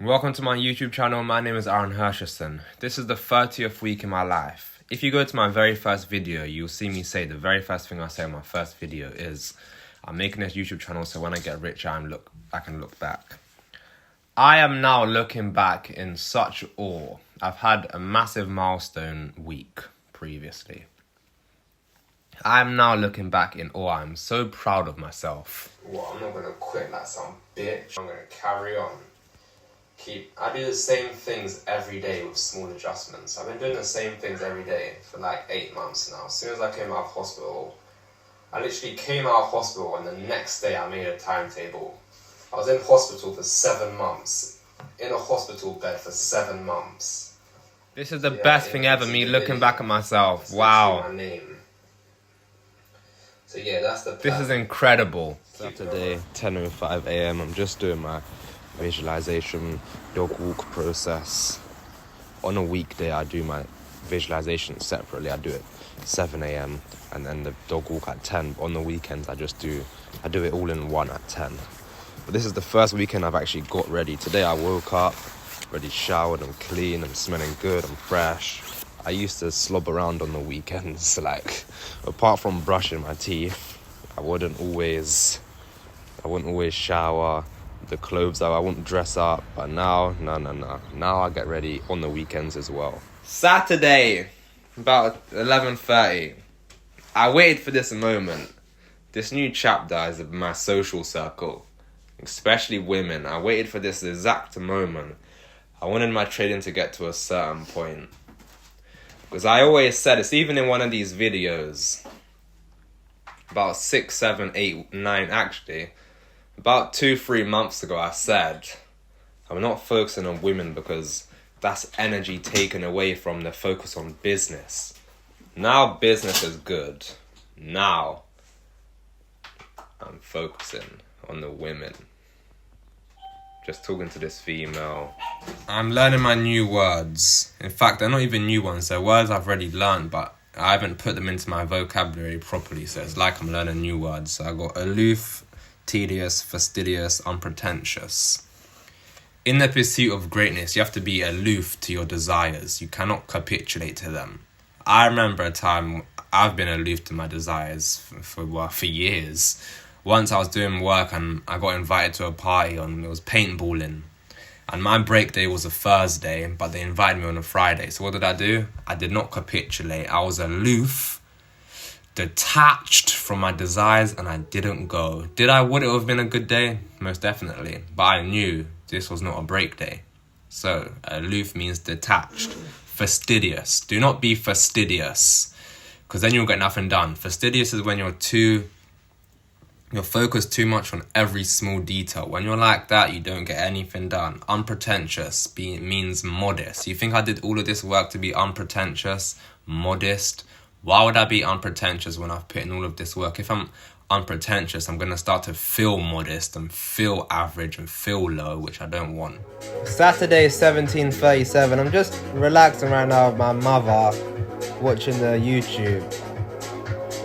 Welcome to my YouTube channel. My name is Aaron Hersherson. This is the 30th week in my life. If you go to my very first video, you'll see me say the very first thing I say in my first video is I'm making this YouTube channel so when I get rich, I can look back. I am now looking back in such awe. I've had a massive milestone week previously. I'm now looking back in awe. I'm so proud of myself. Well, I'm not going to quit like some bitch. I'm going to carry on. I do the same things every day with small adjustments. I've been doing the same things every day for like 8 months now. As soon as I came out of hospital, I literally came out of hospital and the next day I made a timetable. I was in hospital for 7 months. In a hospital bed for 7 months. This is the best thing ever, me looking back at myself. Wow. My name. So yeah, that's the plan. This is incredible. Saturday, 10:05 a.m. I'm just doing my visualization dog walk process. On a weekday I do my visualization separately. I do it 7 a.m. and then the dog walk at 10. On the weekends I do it all in one at 10. But this is the first weekend I've actually got ready. Today I woke up, already showered, I'm clean, I'm smelling good, I'm fresh. I used to slob around on the weekends, like apart from brushing my teeth, I wouldn't always shower. The clothes I wouldn't dress up, but now, no. Now I get ready on the weekends as well. Saturday, about 11:30. I waited for this moment. This new chapter is my social circle, especially women. I waited for this exact moment. I wanted my trading to get to a certain point. Because I always said, it's even in one of these videos, about 6, 7, 8, 9 actually, about 2-3 months ago I said, I'm not focusing on women because that's energy taken away from the focus on business. Now business is good. Now I'm focusing on the women. Just talking to this female. I'm learning my new words. In fact, they're not even new ones. They're words I've already learned, but I haven't put them into my vocabulary properly. So it's like I'm learning new words. So I got aloof, tedious, fastidious, unpretentious. In the pursuit of greatness, you have to be aloof to your desires. You cannot capitulate to them. I remember a time I've been aloof to my desires for years. Once I was doing work and I got invited to a party and it was paintballing. And my break day was a Thursday, but they invited me on a Friday. So what did I do? I did not capitulate. I was aloof, detached from my desires, and I didn't go. Would it have been a good day? Most definitely. But I knew this was not a break day. So aloof means detached. Fastidious. Do not be fastidious, because then you'll get nothing done. Fastidious is when you're focused too much on every small detail. When you're like that, you don't get anything done. Unpretentious means modest. You think I did all of this work to be unpretentious, modest? Why would I be unpretentious when I've put in all of this work? If I'm unpretentious, I'm going to start to feel modest and feel average and feel low, which I don't want. Saturday, 17:37. I'm just relaxing right now with my mother, watching the YouTube.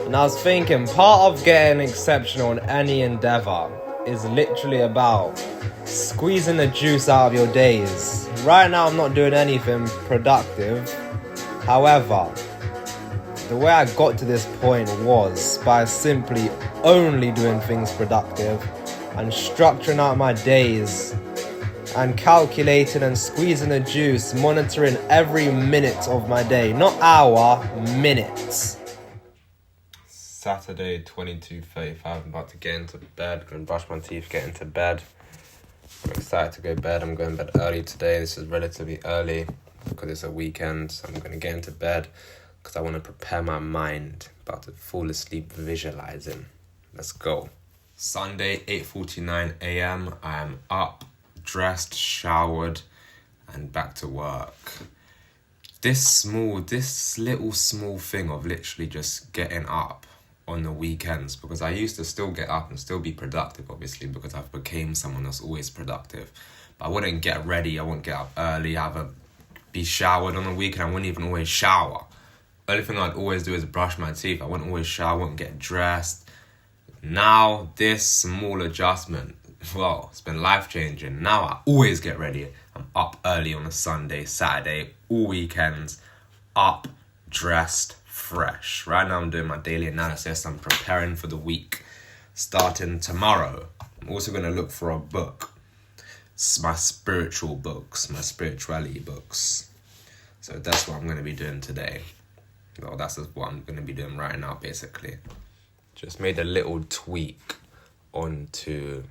And I was thinking, part of getting exceptional in any endeavor is literally about squeezing the juice out of your days. Right now, I'm not doing anything productive. However, the way I got to this point was by simply only doing things productive and structuring out my days and calculating and squeezing the juice, monitoring every minute of my day. Not hour, minutes. Saturday, 22:35. I'm about to get into bed. Gonna brush my teeth, get into bed. I'm excited to go to bed. I'm going to bed early today. This is relatively early because it's a weekend. So I'm going to get into bed because I want to prepare my mind. About to fall asleep visualizing. Let's go. Sunday, 8:49 a.m. I am up, dressed, showered, and back to work. This little small thing of literally just getting up on the weekends, because I used to still get up and still be productive, obviously, because I've became someone that's always productive. But I wouldn't get ready, I wouldn't get up early, be showered on the weekend, I wouldn't even always shower. Only thing I'd always do is brush my teeth. I wouldn't always shower, I wouldn't get dressed. Now, this small adjustment well, it's been life-changing. Now I always get ready. I'm up early on a Sunday, Saturday, all weekends, up, dressed, fresh. Right now I'm doing my daily analysis. I'm preparing for the week, starting tomorrow. I'm also going to look for a book. It's my spiritual books, my spirituality books. So that's what I'm going to be doing today. Well, that's just what I'm going to be doing right now, basically. Just made a little tweak onto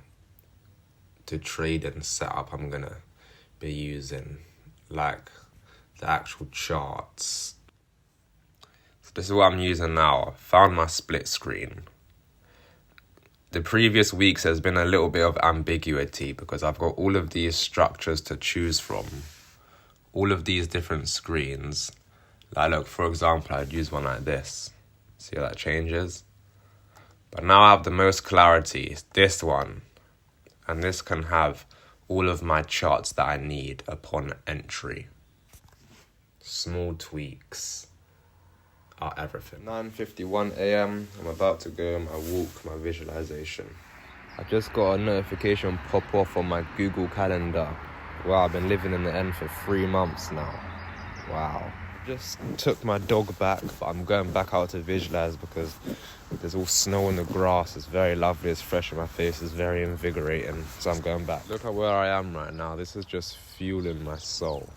the trading setup I'm going to be using, like the actual charts. So this is what I'm using now. I found my split screen. The previous weeks there's been a little bit of ambiguity because I've got all of these structures to choose from. All of these different screens. Like look, for example, I'd use one like this. See how that changes? But now I have the most clarity. It's this one. And this can have all of my charts that I need upon entry. Small tweaks are everything. 9:51 a.m. I'm about to go on my walk, my visualization. I just got a notification pop off on my Google Calendar. Wow, I've been living in the end for 3 months now. Wow. Just took my dog back, but I'm going back out to visualize because there's all snow on the grass. It's very lovely, it's fresh in my face, it's very invigorating. So I'm going back. Look at where I am right now. This is just fueling my soul.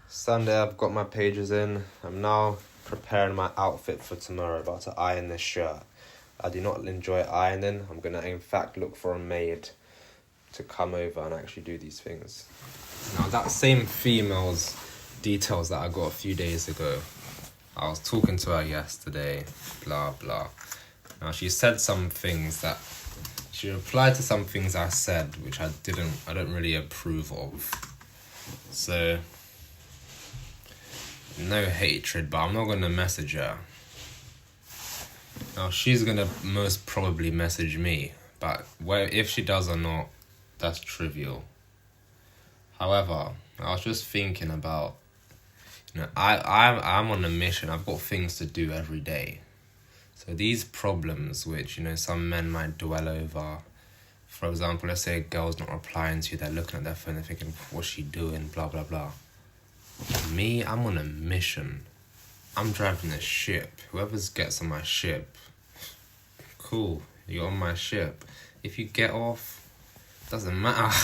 Sunday, I've got my pages in. I'm now preparing my outfit for tomorrow. About to iron this shirt. I do not enjoy ironing. I'm going to, in fact, look for a maid to come over and actually do these things. Now, that same female's details that I got a few days ago, I was talking to her yesterday, blah, blah. Now, she said some things that... She replied to some things I said, which I don't really approve of. So... no hatred, but I'm not going to message her. Now, she's going to most probably message me, but if she does or not, that's trivial. However, I was just thinking about, I'm on a mission. I've got things to do every day. So these problems, which, some men might dwell over, for example, let's say a girl's not replying to you, they're looking at their phone and thinking, what's she doing, blah, blah, blah. Me, I'm on a mission. I'm driving a ship. Whoever gets on my ship, cool, you're on my ship. If you get off, doesn't matter.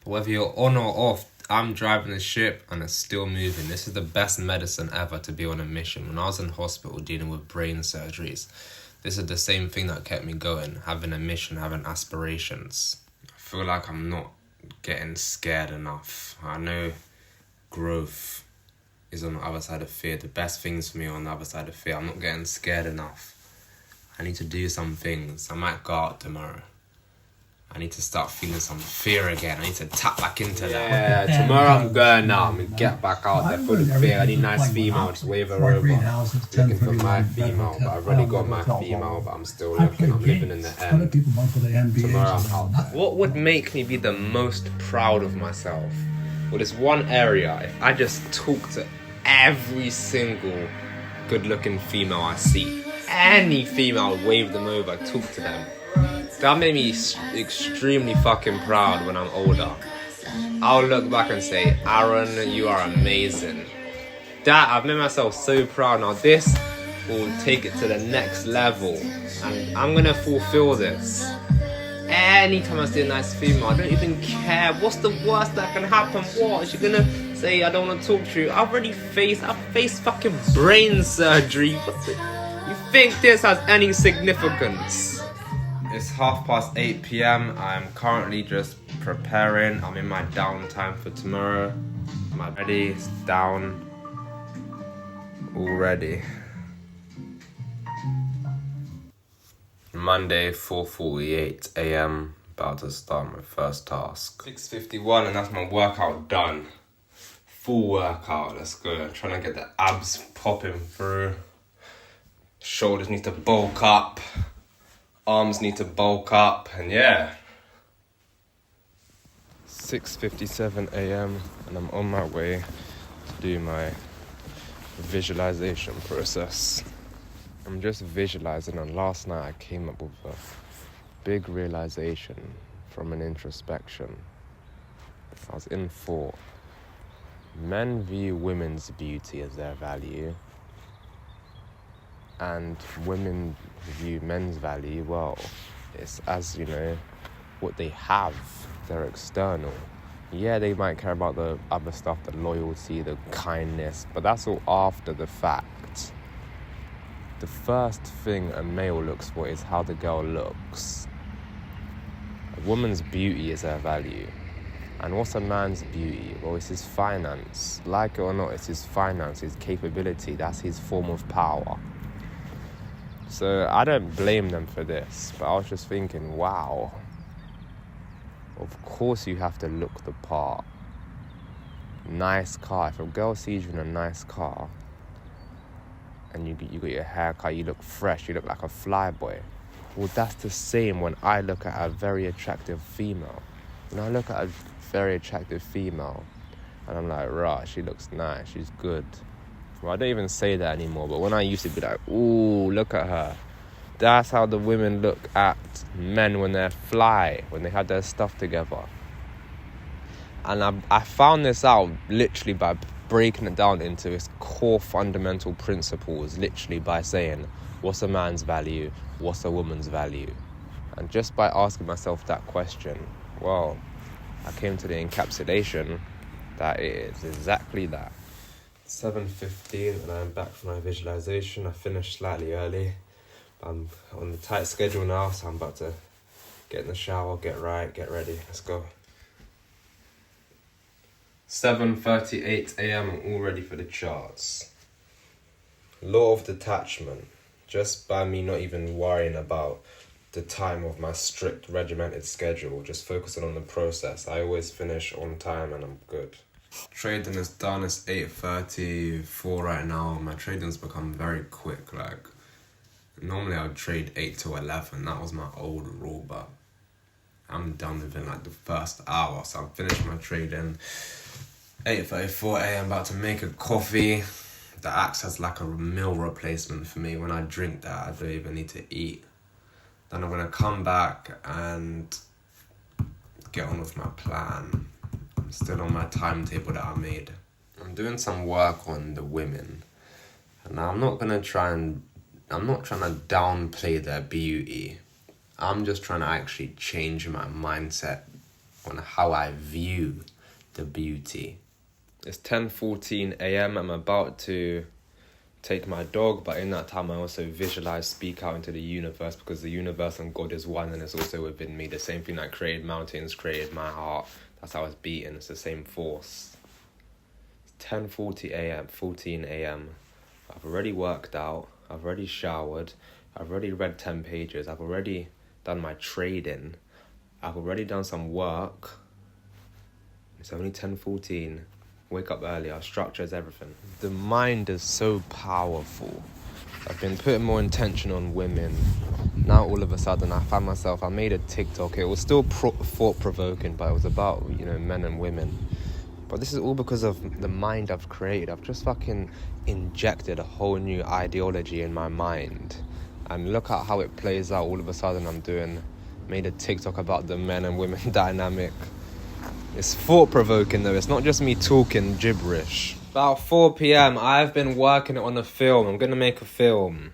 But whether you're on or off, I'm driving the ship and it's still moving. This is the best medicine ever, to be on a mission. When I was in hospital dealing with brain surgeries, this is the same thing that kept me going, having a mission, having aspirations. I feel like I'm not getting scared enough. I know growth is on the other side of fear. The best things for me are on the other side of fear. I'm not getting scared enough. I need to do some things. I might go out tomorrow. I need to start feeling some fear again. I need to tap back into that. Yeah, tomorrow I'm going now. I'm going to get back out there full of fear. I need a nice female. Just wave her over. Looking for my female. But I've already got my female, but I'm still looking. I'm living in the end. Tomorrow I'm out there. What would make me be the most proud of myself? Well, there's one area. If I just talk to every single good-looking female I see, any female, wave them over, talk to them. That made me extremely fucking proud when I'm older. I'll look back and say, Aaron, you are amazing. That, I've made myself so proud. Now this will take it to the next level. And I'm gonna fulfill this. Anytime I see a nice female, I don't even care. What's the worst that can happen? What? Is she gonna say, I don't want to talk to you? I've faced fucking brain surgery. You think this has any significance? It's 8:30 p.m. I'm currently just preparing. I'm in my downtime for tomorrow. My ready is down already. Monday, 4:48 a.m. About to start my first task. 6:51 and that's my workout done. Full workout, let's go. I'm trying to get the abs popping through. Shoulders need to bulk up. Arms need to bulk up, and yeah. 6:57 a.m. and I'm on my way to do my visualization process. I'm just visualizing, and last night I came up with a big realization from an introspection. I was in thought. Men view women's beauty as their value, and women view men's value, well, it's as, what they have, they're external. Yeah, they might care about the other stuff, the loyalty, the kindness, but that's all after the fact. The first thing a male looks for is how the girl looks. A woman's beauty is her value. And what's a man's beauty? Well, it's his finance. Like it or not, it's his finance, his capability. That's his form of power. So I don't blame them for this, but I was just thinking, wow. Of course you have to look the part. Nice car. If a girl sees you in a nice car and you got your hair cut, you look fresh, you look like a flyboy. Well, that's the same when I look at a very attractive female. When I look at a very attractive female and I'm like, rah, she looks nice, she's good. Well, I don't even say that anymore, but when I used to be like, ooh, look at her. That's how the women look at men when they're fly, when they have their stuff together. And I found this out literally by breaking it down into its core fundamental principles, literally by saying, what's a man's value? What's a woman's value? And just by asking myself that question, well, I came to the encapsulation that it is exactly that. 7:15 and I'm back from my visualization. I finished slightly early. I'm on the tight schedule now, so I'm about to get in the shower, get ready. Let's go. 7:38 a.m. I'm all ready for the charts. Law of detachment. Just by me not even worrying about the time of my strict regimented schedule, just focusing on the process, I always finish on time and I'm good. Trading is done. It's 8:34 right now. My trading's become very quick. Like, normally I would trade 8 to 11. That was my old rule, but I'm done within like the first hour. So I've finished my trading. 8:34 a.m. about to make a coffee that acts as like a meal replacement for me. When I drink that, I don't even need to eat. Then I'm gonna come back and get on with my plan. I'm still on my timetable that I made. I'm doing some work on the women. And I'm not trying to downplay their beauty. I'm just trying to actually change my mindset on how I view the beauty. It's 10:14 a.m. I'm about to take my dog, but in that time I also visualize, speak out into the universe, because the universe and God is one and it's also within me. The same thing that created mountains created my heart. That's how it's beating. It's the same force. It's 14 a.m. I've already worked out. I've already showered. I've already read 10 pages. I've already done my trading. I've already done some work. It's only 10:14. Wake up earlier. Structure is everything. The mind is so powerful. I've been putting more intention on women. Now all of a sudden I made a TikTok. It was still thought-provoking, but it was about, men and women. But this is all because of the mind I've created. I've just fucking injected a whole new ideology in my mind. And look at how it plays out. All of a sudden made a TikTok about the men and women dynamic. It's thought-provoking though. It's not just me talking gibberish. About 4 p.m. I've been working on a film. I'm going to make a film.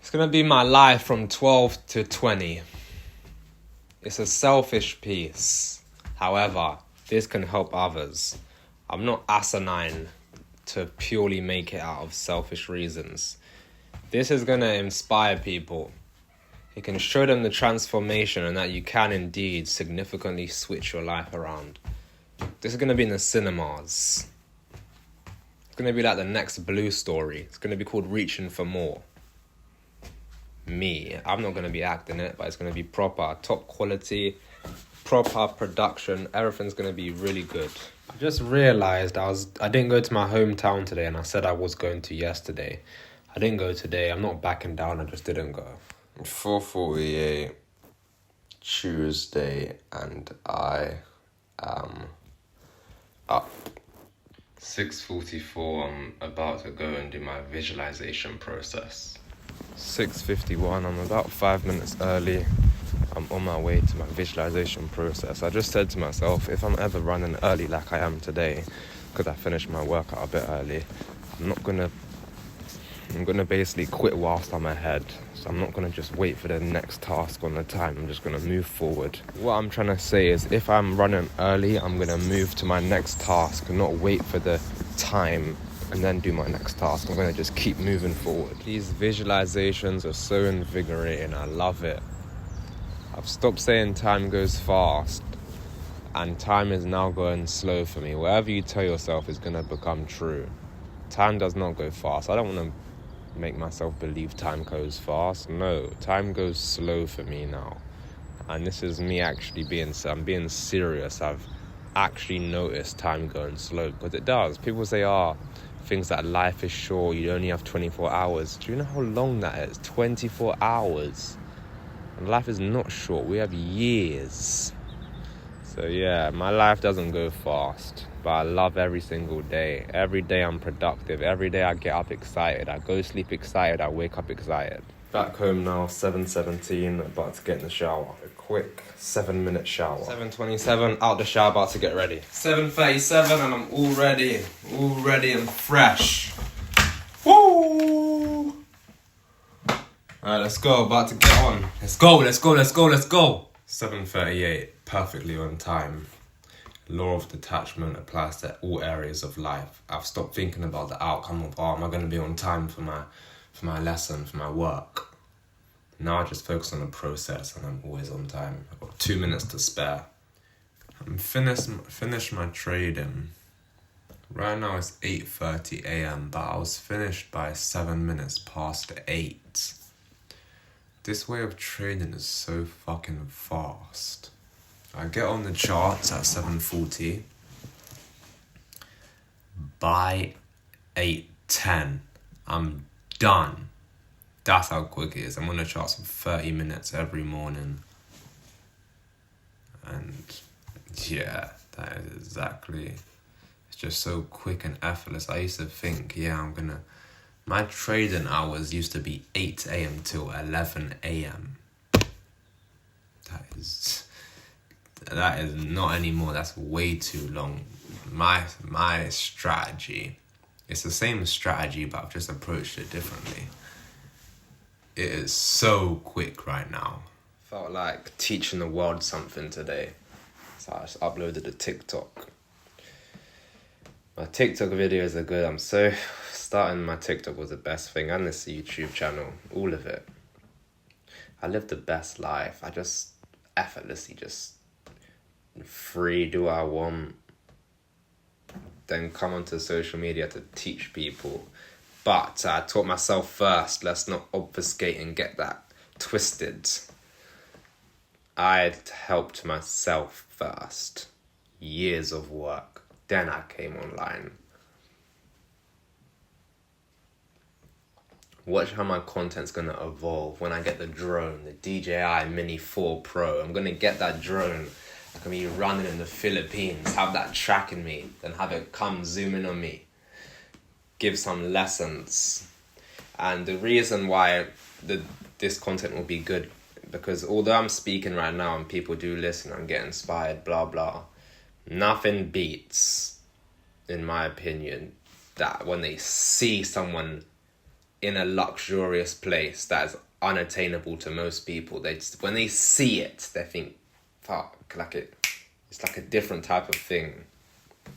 It's going to be my life from 12 to 20. It's a selfish piece. However, this can help others. I'm not asinine to purely make it out of selfish reasons. This is going to inspire people. It can show them the transformation and that you can indeed significantly switch your life around. This is going to be in the cinemas. It's going to be like the next Blue story. It's going to be called Reaching for More. I'm not going to be acting it, but it's going to be proper, top quality, proper production. Everything's going to be really good. I just realised I didn't go to my hometown today, and I said I was going to yesterday. I didn't go today. I'm not backing down. I just didn't go. 4:48 Tuesday, and I am up. 6:44, I'm about to go and do my visualization process. 6:51, I'm about 5 minutes early. I'm on my way to my visualization process. I just said to myself, if I'm ever running early like I am today, because I finished my workout a bit early, I'm gonna basically quit whilst I'm ahead. So I'm not gonna just wait for the next task on the time. I'm just gonna move forward. What I'm trying to say is, if I'm running early, I'm gonna move to my next task and not wait for the time and then do my next task. I'm gonna just keep moving forward. These visualizations are so invigorating. I love it. I've stopped saying time goes fast, and time is now going slow for me. Whatever you tell yourself is gonna become true. Time does not go fast. I don't want to make myself believe time goes fast. No, time goes slow for me now. And this is me actually I'm being serious. I've actually noticed time going slow, because it does. People say, things that life is short, you only have 24 hours. Do you know how long that is? 24 hours. And life is not short. We have years. So yeah, my life doesn't go fast, but I love every single day. Every day I'm productive. Every day I get up excited. I go sleep excited. I wake up excited. Back home now, 7:17, about to get in the shower. A quick 7-minute shower. 7:27, out the shower, about to get ready. 7:37 and I'm all ready and fresh. Woo! Alright, let's go, about to get on. Let's go. 7:38, perfectly on time. Law of detachment applies to all areas of life. I've stopped thinking about the outcome of, am I going to be on time for my lesson, for my work. Now I just focus on the process and I'm always on time. I've got 2 minutes to spare. I'm finished my trading. Right now it's 8:30 a.m, but I was finished by 7 minutes past 8. This way of trading is so fucking fast. I get on the charts at 7:40. By 8:10, I'm done. That's how quick it is. I'm on the charts for 30 minutes every morning. And yeah, that is exactly... It's just so quick and effortless. I used to think, my trading hours used to be 8 a.m. till 11 a.m. That is not anymore. That's way too long. My strategy, it's the same strategy, but I've just approached it differently. It is so quick right now. Felt like teaching the world something today. So I just uploaded a TikTok. My TikTok videos are good. Starting my TikTok was the best thing, and this YouTube channel, all of it. I live the best life. I just effortlessly just free, do what I want. Then come onto social media to teach people. But I taught myself first. Let's not obfuscate and get that twisted. I helped myself first. Years of work. Then I came online. Watch how my content's gonna evolve when I get the drone, the DJI Mini 4 Pro. I'm gonna get that drone. I can be running in the Philippines, have that tracking me, then have it come zoom in on me. Give some lessons. And the reason why this content will be good, because although I'm speaking right now and people do listen and get inspired, blah, blah, nothing beats, in my opinion, that when they see someone in a luxurious place that is unattainable to most people, when they see it, they think, fuck, it's like a different type of thing.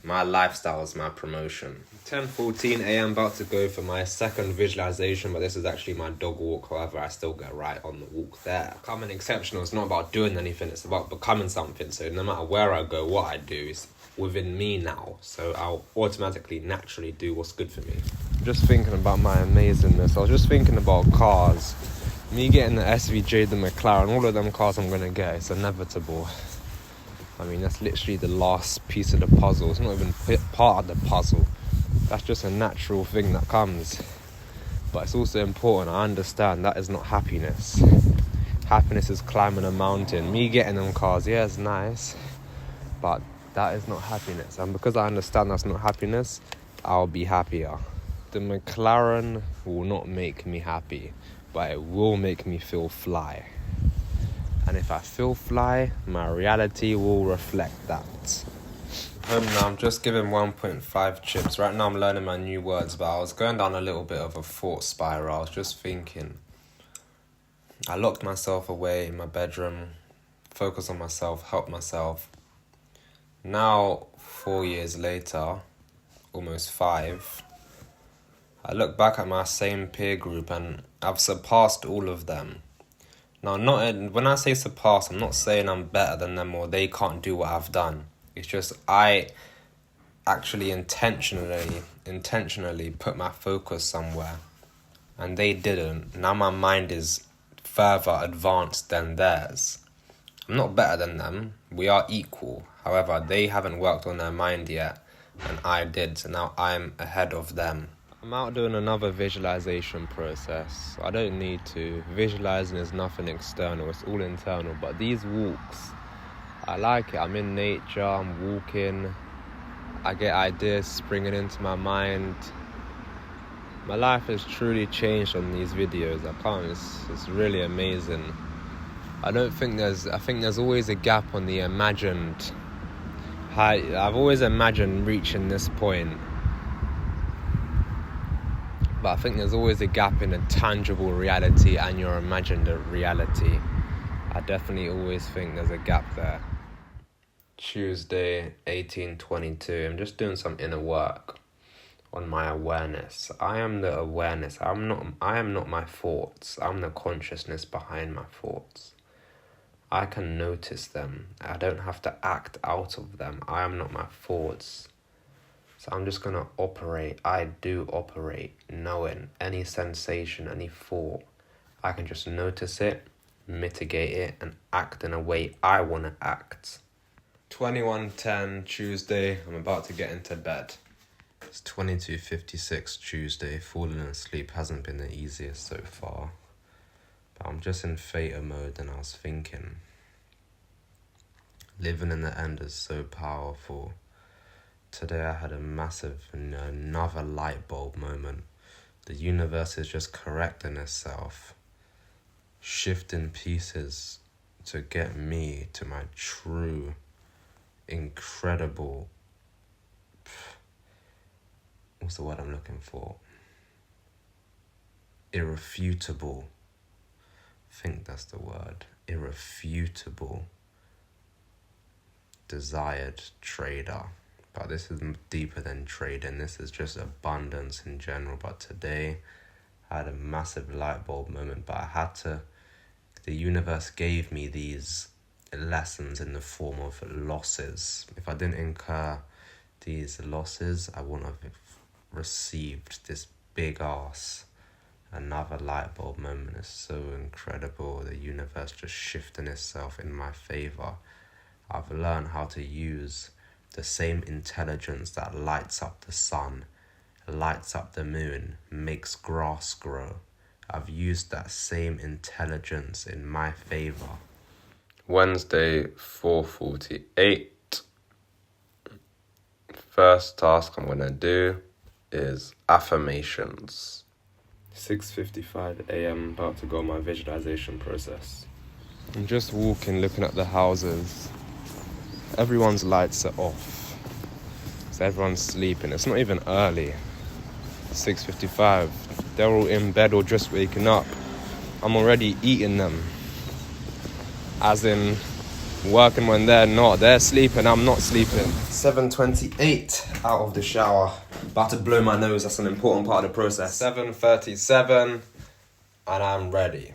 My lifestyle is my promotion. 10:14 a.m. about to go for my second visualization, but this is actually my dog walk. However, I still get right on the walk there. Becoming exceptional is not about doing anything, it's about becoming something. So no matter where I go, what I do is within me now. So I'll automatically, naturally do what's good for me. Just thinking about my amazingness. I was just thinking about cars. Me getting the SVJ, the McLaren, all of them cars I'm going to get, it's inevitable. I mean, that's literally the last piece of the puzzle. It's not even part of the puzzle. That's just a natural thing that comes. But it's also important. I understand that is not happiness. Happiness is climbing a mountain. Me getting them cars, yeah, it's nice. But that is not happiness. And because I understand that's not happiness, I'll be happier. The McLaren will not make me happy, but it will make me feel fly. And if I feel fly, my reality will reflect that. Home now, I'm just giving 1.5 chips. Right now I'm learning my new words, but I was going down a little bit of a thought spiral. I was just thinking. I locked myself away in my bedroom, focused on myself, helped myself. Now, 4 years later, almost 5, I look back at my same peer group and I've surpassed all of them. Now, when I say surpass, I'm not saying I'm better than them or they can't do what I've done. It's just I actually intentionally put my focus somewhere and they didn't. Now my mind is further advanced than theirs. I'm not better than them. We are equal. However, they haven't worked on their mind yet and I did. So now I'm ahead of them. I'm out doing another visualization process. I don't need to. Visualizing is nothing external. It's all internal. But these walks, I like it. I'm in nature. I'm walking. I get ideas springing into my mind. My life has truly changed on these videos. I can't. It's really amazing. I think there's always a gap on the imagined. I've always imagined reaching this point. But I think there's always a gap in a tangible reality and your imagined reality. I definitely always think there's a gap there. Tuesday, 18:22. I'm just doing some inner work on my awareness. I am the awareness. I am not my thoughts. I'm the consciousness behind my thoughts. I can notice them. I don't have to act out of them. I am not my thoughts. So I'm just going to operate. I do operate, knowing any sensation, any thought. I can just notice it, mitigate it, and act in a way I want to act. 21:10 Tuesday. I'm about to get into bed. It's 22:56 Tuesday. Falling asleep hasn't been the easiest so far. But I'm just in theta mode and I was thinking, living in the end is so powerful. Today I had a massive, another light bulb moment. The universe is just correcting itself, shifting pieces to get me to my true, incredible, what's the word I'm looking for? Irrefutable. I think that's the word. Irrefutable, desired trader. But this is deeper than trading. This is just abundance in general. But today, I had a massive light bulb moment. But the universe gave me these lessons in the form of losses. If I didn't incur these losses, I wouldn't have received this big ass. Another light bulb moment is so incredible. The universe just shifting itself in my favor. I've learned how to use the same intelligence that lights up the sun, lights up the moon, makes grass grow. I've used that same intelligence in my favor. Wednesday, 4:48. First task I'm gonna do is affirmations. 6:55 a.m. about to go on my visualization process. I'm just walking, looking at the houses. Everyone's lights are off, so everyone's sleeping. It's not even early. 6:55. They're all in bed or just waking up. I'm already eating them. As in, working when they're not. They're sleeping, I'm not sleeping. 7:28 out of the shower. About to blow my nose, that's an important part of the process. 7:37, and I'm ready.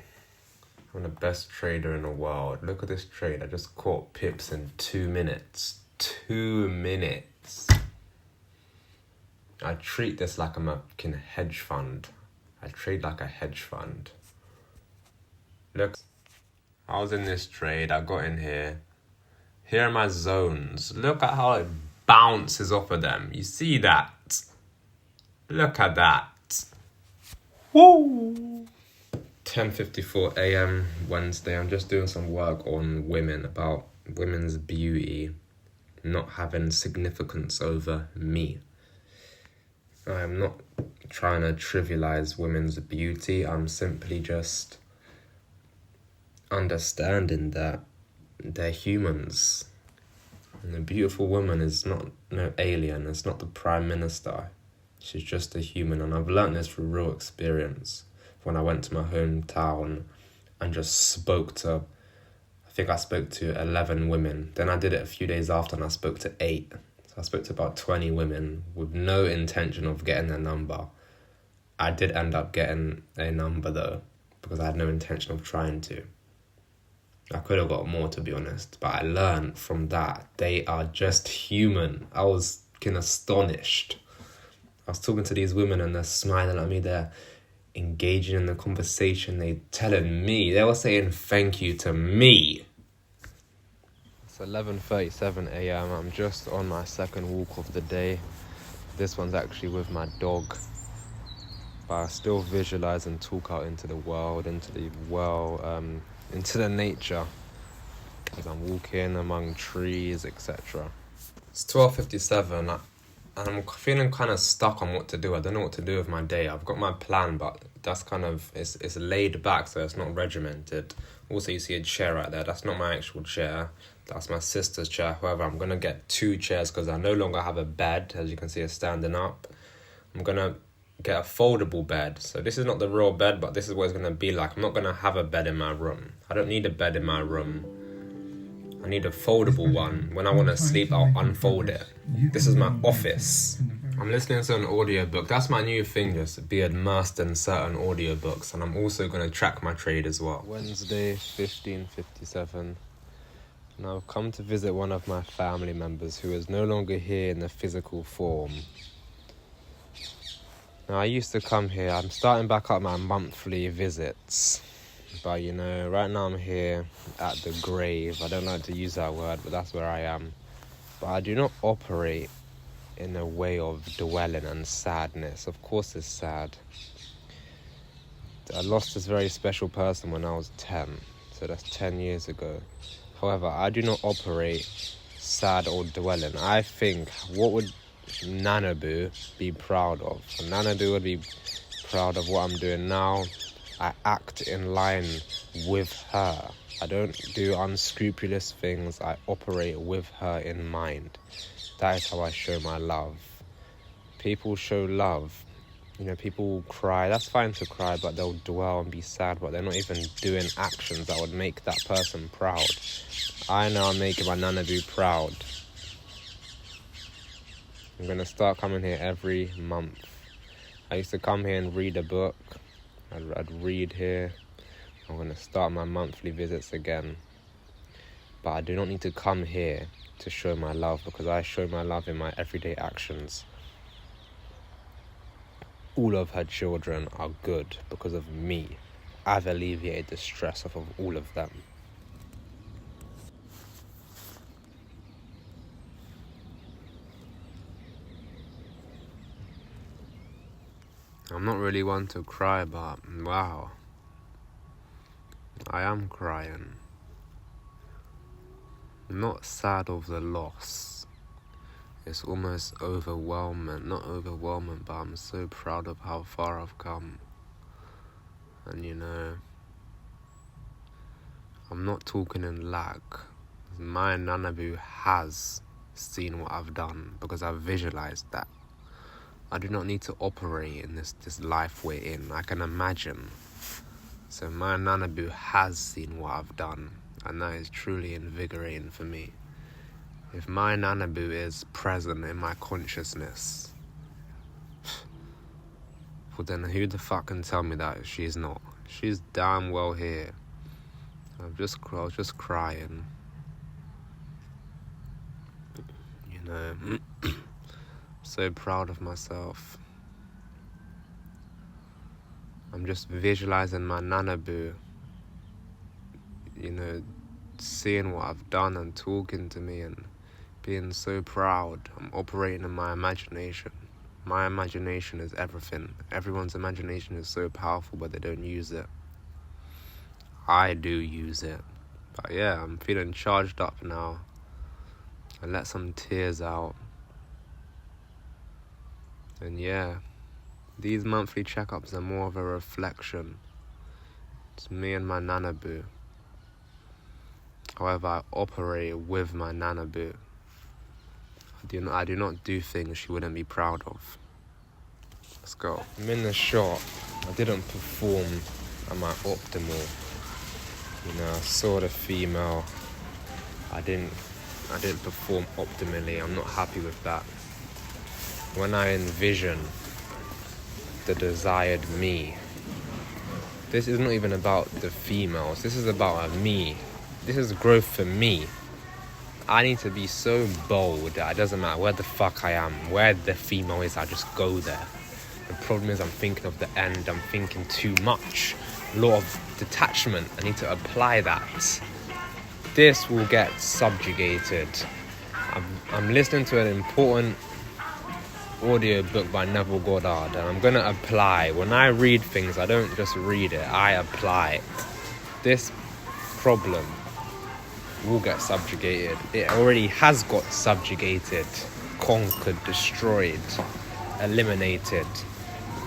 I'm the best trader in the world. Look at this trade. I just caught pips in 2 minutes. 2 minutes. I treat this like I'm a fucking hedge fund. I trade like a hedge fund. Look, I was in this trade. I got in here. Here are my zones. Look at how it bounces off of them. You see that? Look at that. Woo! 10:54 a.m. Wednesday. I'm just doing some work on women, about women's beauty, not having significance over me. I'm not trying to trivialize women's beauty. I'm simply just understanding that they're humans. And a beautiful woman is not no alien. It's not the prime minister. She's just a human. And I've learned this through real experience. When I went to my hometown and just spoke to, I think I spoke to 11 women. Then I did it a few days after and I spoke to 8. So I spoke to about 20 women with no intention of getting their number. I did end up getting a number though, because I had no intention of trying to. I could have got more, to be honest, but I learned from that they are just human. I was astonished. I was talking to these women and they're smiling at me, they're engaging in the conversation, they were saying thank you to me. It's 11:37 a.m. I'm just on my second walk of the day. This one's actually with my dog. But I still visualize and talk out into the world, into the nature, as I'm walking among trees, etc. It's 12:57 and I'm feeling kind of stuck on what to do. I don't know what to do with my day. I've got my plan, but that's kind of, it's laid back, so it's not regimented. Also, you see a chair right there. That's not my actual chair. That's my sister's chair. However, I'm going to get 2 chairs because I no longer have a bed. As you can see, it's standing up. I'm going to get a foldable bed. So this is not the real bed, but this is what it's going to be like. I'm not going to have a bed in my room. I don't need a bed in my room. I need a foldable one. When I want to sleep, I'll unfold it. This is my office. I'm listening to an audiobook. That's my new thing, just be immersed in certain audiobooks. And I'm also going to track my trade as well. Wednesday, 15:57. And I've come to visit one of my family members who is no longer here in the physical form. Now, I used to come here. I'm starting back up my monthly visits. But, right now I'm here at the grave. I don't like to use that word, but that's where I am. But I do not operate in a way of dwelling and sadness. Of course it's sad. I lost this very special person when I was 10. So that's 10 years ago. However, I do not operate sad or dwelling. I think, what would Nanabu be proud of? Nanabu would be proud of what I'm doing now. I act in line with her. I don't do unscrupulous things. I operate with her in mind. That is how I show my love. People show love. People will cry. That's fine to cry, but they'll dwell and be sad, but they're not even doing actions that would make that person proud. I know I'm making my Nanabu proud. I'm going to start coming here every month. I used to come here and read a book. I'd read here. I'm going to start my monthly visits again. But I do not need to come here to show my love, because I show my love in my everyday actions. All of her children are good because of me. I've alleviated the stress off of all of them. I'm not really one to cry, but wow, I am crying. I'm not sad of the loss. It's almost overwhelming. Not overwhelming, but I'm so proud of how far I've come. And I'm not talking in lack. My Nanabu has seen what I've done because I've visualized that. I do not need to operate in this life we're in. I can imagine. So my Nanabu has seen what I've done, and that is truly invigorating for me. If my Nanabu is present in my consciousness, well then who the fuck can tell me that she's not? She's damn well here. I was just crying. So proud of myself. I'm just visualizing my Nanabu, seeing what I've done and talking to me and being so proud. I'm operating in my imagination. My imagination is everything. Everyone's imagination is so powerful, but they don't use it. I do use it. But yeah, I'm feeling charged up now. I let some tears out. And yeah, these monthly checkups are more of a reflection. It's me and my nana boo. However, I operate with my nana boo. I do not do things she wouldn't be proud of. Let's go. I'm in the shot. I didn't perform at my optimal. You know, I saw the female. I didn't perform optimally. I'm not happy with that. When I envision the desired me, this is not even about the females. This is about me. This is growth for me. I need to be so bold that it doesn't matter where the fuck I am, where the female is, I just go there. The problem is I'm thinking of the end. I'm thinking too much. Law of detachment. I need to apply that. This will get subjugated. I'm listening to an important audio book by Neville Goddard, and I'm gonna apply. When I read things, I don't just read it, I apply it. This problem will get subjugated. It already has got subjugated, conquered, destroyed, eliminated.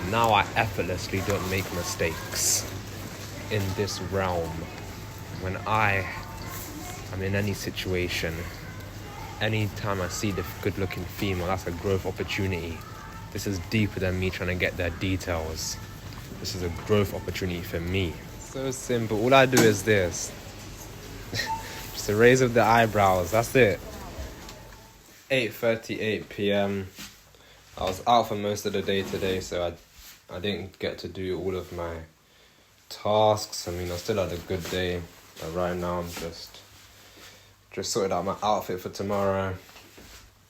Now I effortlessly don't make mistakes in this realm. When I am in any situation, anytime I see the good-looking female, that's a growth opportunity. This is deeper than me trying to get their details. This is a growth opportunity for me. So simple. All I do is this. Just a raise of the eyebrows. That's it. 8:38 p.m. I was out for most of the day today, so I didn't get to do all of my tasks. I mean, I still had a good day, but right now I'm just sorted out my outfit for tomorrow.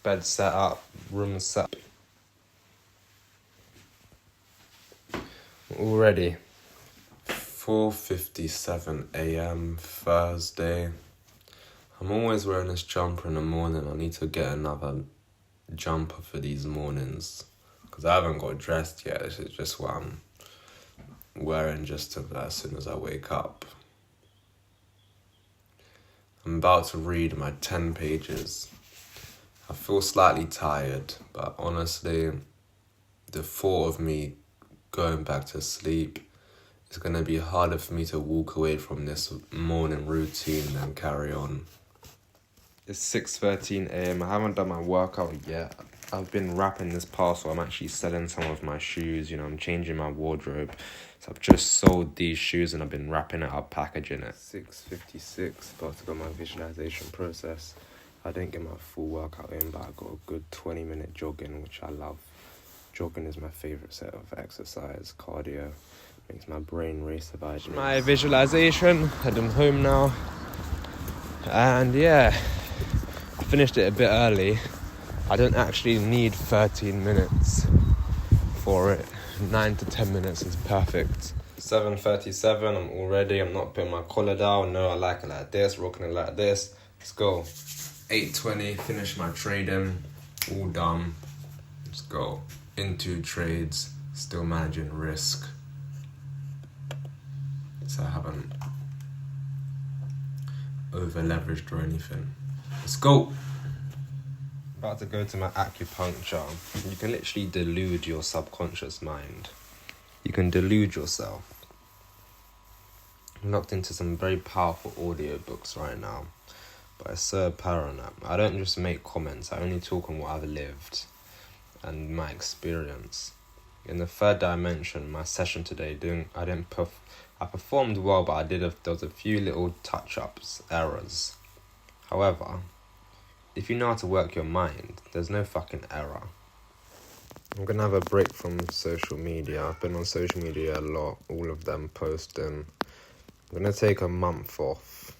Bed set up, room set up. All ready. 4:57 a.m. Thursday. I'm always wearing this jumper in the morning. I need to get another jumper for these mornings because I haven't got dressed yet. This is just what I'm wearing just as soon as I wake up. I'm about to read my 10 pages. I feel slightly tired, but honestly, the thought of me going back to sleep, it's going to be harder for me to walk away from this morning routine than carry on. It's 6:13 a.m. I haven't done my workout yet. I've been wrapping this parcel. I'm actually selling some of my shoes. You know, I'm changing my wardrobe. So I've just sold these shoes and I've been wrapping it up, packaging it. 6:56, about to go my visualization process. I didn't get my full workout in, but I got a good 20-minute jogging, which I love. Jogging is my favourite set of exercise. Cardio makes my brain race the vitamins. My visualization, I'm home now. And yeah, I finished it a bit early. I don't actually need 13 minutes for it. 9 to 10 minutes is perfect. 7:37, I'm all ready. I'm not putting my collar down. No, I like it like this, rocking it like this. Let's go. 8:20, finish my trading. All done. Let's go. Into trades, still managing risk. So I haven't over leveraged or anything. Let's go. About to go to my acupuncture. You can literally delude your subconscious mind. You can delude yourself. I'm locked into some very powerful audiobooks right now by Sir Paranap. I don't just make comments, I only talk on what I've lived and my experience. In the third dimension, my session today, I performed well, but there was a few little touch-ups, errors. However, if you know how to work your mind, there's no fucking error. I'm gonna have a break from social media. I've been on social media a lot, all of them posting. I'm gonna take a month off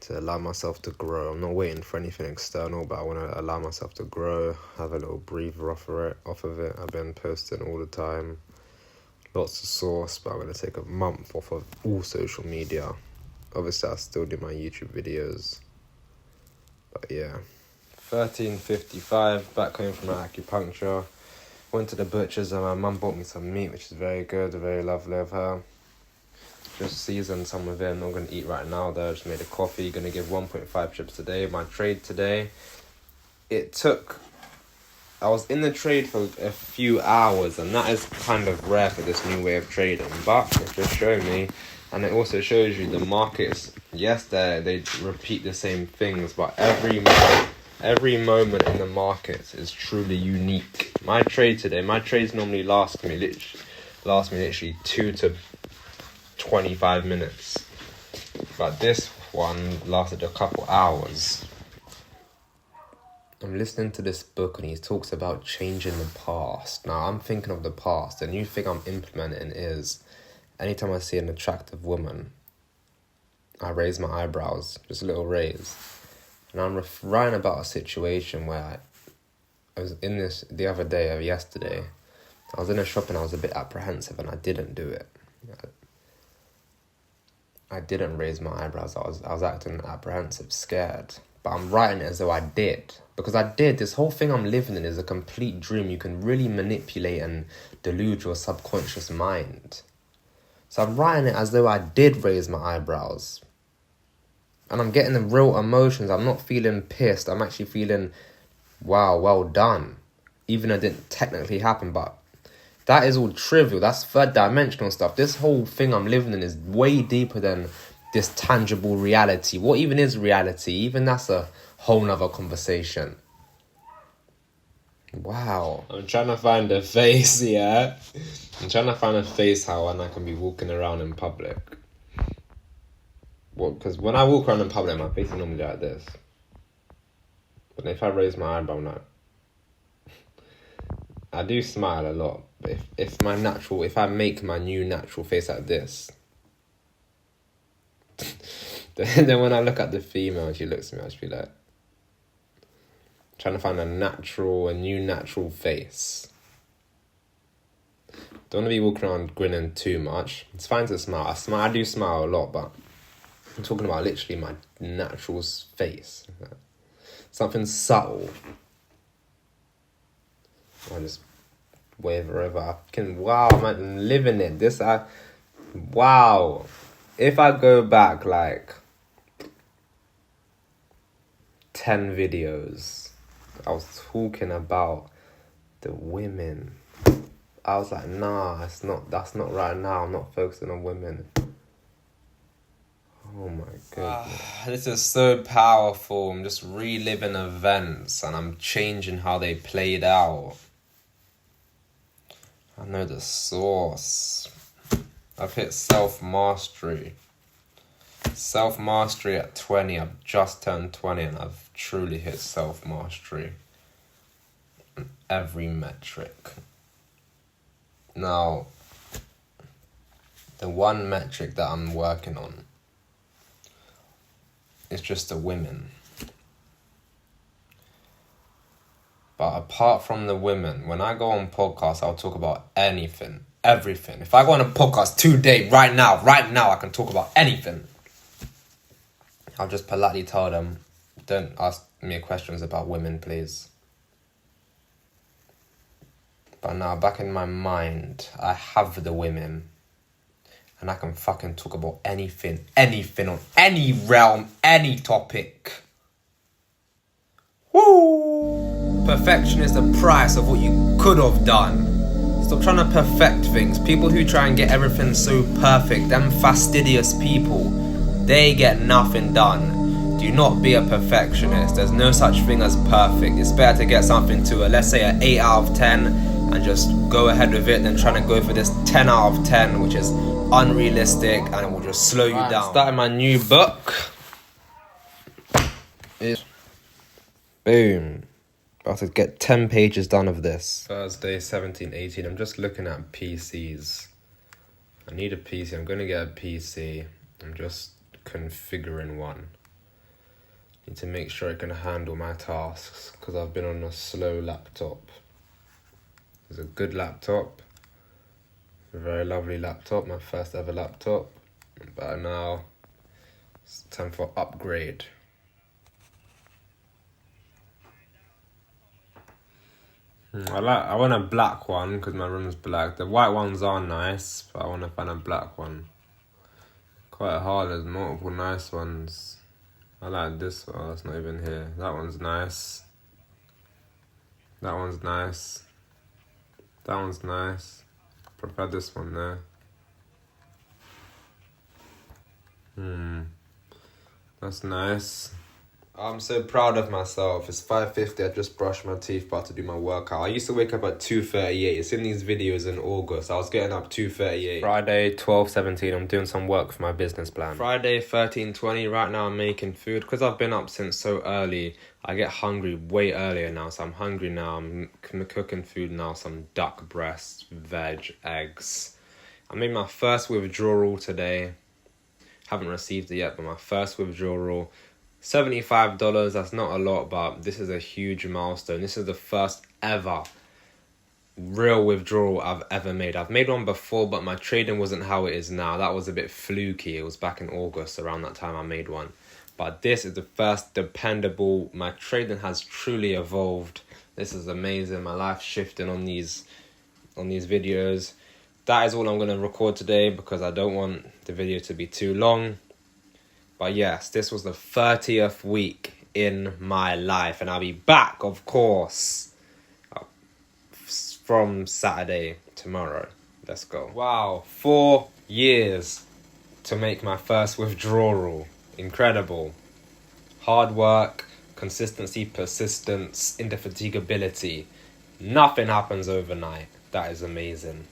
to allow myself to grow. I'm not waiting for anything external, but I want to allow myself to grow, have a little breather off of it. I've been posting all the time, lots of sauce, but I'm gonna take a month off of all social media. Obviously, I still do my YouTube videos. But yeah, 13:55, back home from my acupuncture. Went to the butcher's and my mum bought me some meat, which is very good, very lovely of her. just seasoned some of it. I'm not going to eat right now though. I just made a coffee. Going to give 1.5 chips today. My trade today, I was in the trade for a few hours, and that is kind of rare for this new way of trading, but it just showed me, and it also shows you the markets. Yes, they repeat the same things, but every moment in the market is truly unique. My trades normally last me literally 2 to 25 minutes, but this one lasted a couple hours. I'm listening to this book and he talks about changing the past. Now I'm thinking of the past. The new thing I'm implementing is anytime I see an attractive woman, I raise my eyebrows, just a little raise. And I'm writing about a situation where I was in this the other day or yesterday. I was in a shop and I was a bit apprehensive and I didn't do it. I didn't raise my eyebrows. I was acting apprehensive, scared. But I'm writing it as though I did. Because I did. This whole thing I'm living in is a complete dream. You can really manipulate and delude your subconscious mind. So I'm writing it as though I did raise my eyebrows. And I'm getting the real emotions. I'm not feeling pissed. I'm actually feeling, wow, well done. Even though it didn't technically happen. But that is all trivial. That's third dimensional stuff. This whole thing I'm living in is way deeper than this tangible reality. What even is reality? Even that's a whole nother conversation. Wow. I'm trying to find a face, yeah? I'm trying to find a face how I can be walking around in public. Well, because when I walk around in public, my face is normally like this. But if I raise my eyebrow now, I do smile a lot. But if I make my new natural face like this, then when I look at the female and she looks at me, I'll just be like, trying to find a new natural face. Don't want to be walking around grinning too much. It's fine to smile. I do smile a lot, but I'm talking about literally my natural face. Something subtle. I just wave wherever I can. Wow, I'm living it. Wow. If I go back like 10 videos, I was talking about the women. I was like, nah, that's not right now. I'm not focusing on women. Oh my goodness. This is so powerful. I'm just reliving events and I'm changing how they played out. I know the source. I've hit self-mastery. Self-mastery at 20. I've just turned 20 and I've truly hit self-mastery on every metric. Now, the one metric that I'm working on is just the women. But apart from the women, when I go on podcasts, I'll talk about anything. Everything. If I go on a podcast today, right now, I can talk about anything. I'll just politely tell them, don't ask me questions about women, please. But now, back in my mind, I have the women. And I can fucking talk about anything on any realm, any topic. Woo! Perfection is the price of what you could have done. Stop trying to perfect things. People who try and get everything so perfect, them fastidious people, they get nothing done. Do not be a perfectionist. There's no such thing as perfect. It's better to get something to let's say an 8 out of 10 and just go ahead with it than trying to go for this 10 out of 10, which is unrealistic and it will just slow you down. I'm starting my new book. Boom. About to get 10 pages done of this. Thursday, 17/18. I'm just looking at PCs. I need a PC. I'm going to get a PC. I'm just configuring one. Need to make sure it can handle my tasks because I've been on a slow laptop. It's a good laptop. A very lovely laptop. My first ever laptop. But now it's time for upgrade. I want a black one because my room's black. The white ones are nice, but I want to find a black one. quite hard. There's multiple nice ones. I like this one. Oh, that's not even here. That one's nice. That one's nice. That one's nice. Prefer this one there. That's nice. I'm so proud of myself. It's 5:50. I just brushed my teeth, about to do my workout. I used to wake up at 2:38. It's in these videos in August. I was getting up 2:38. Friday 12:17. I'm doing some work for my business plan. Friday 13:20. Right now I'm making food. Because I've been up since so early, I get hungry way earlier now. So I'm hungry now. I'm cooking food now. Some duck breasts, veg, eggs. I made my first withdrawal today. Haven't received it yet, but my first withdrawal. $75, that's not a lot, but this is a huge milestone. This is the first ever real withdrawal I've ever made. I've made one before, but my trading wasn't how it is now. That was a bit fluky. It was back in August, around that time I made one. But this is the first dependable. My trading has truly evolved. This is amazing. My life's shifting on these videos. That is all I'm going to record today because I don't want the video to be too long. But yes, this was the 30th week in my life. And I'll be back, of course, from Saturday tomorrow. Let's go. Wow, 4 years to make my first withdrawal. Incredible. Hard work, consistency, persistence, indefatigability. Nothing happens overnight. That is amazing.